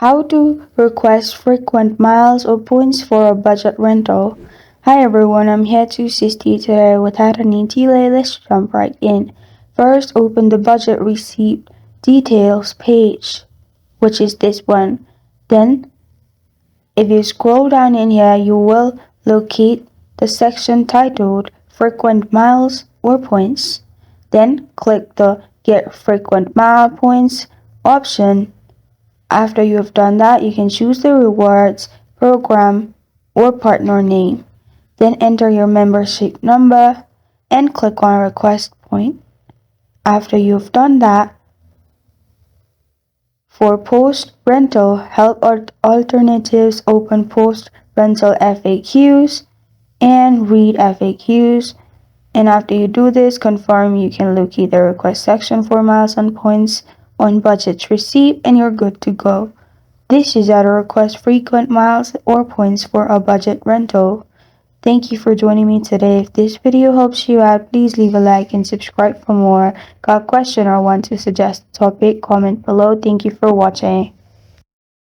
How to request frequent miles or points for a budget rental. Hi everyone, I'm here to assist you today. Without any delay, let's jump right in. First, open the budget receipt details page, which is this one. Then, if you scroll down in here, you will locate the section titled Frequent Miles or Points. Then, click the Get Frequent Mile Points option. After you have done that, you can choose the rewards, program, or partner name. Then enter your membership number and click on Request Point. After you've done that, for post rental help alternatives, open post rental FAQs and read FAQs. And after you do this, confirm you can locate the request section for miles and points on budget receipt and you're good to go. This is how to request frequent miles or points for a budget rental. Thank you for joining me today. If this video helps you out, please leave a like and subscribe for more. Got a question or want to suggest a topic? Comment below. Thank you for watching.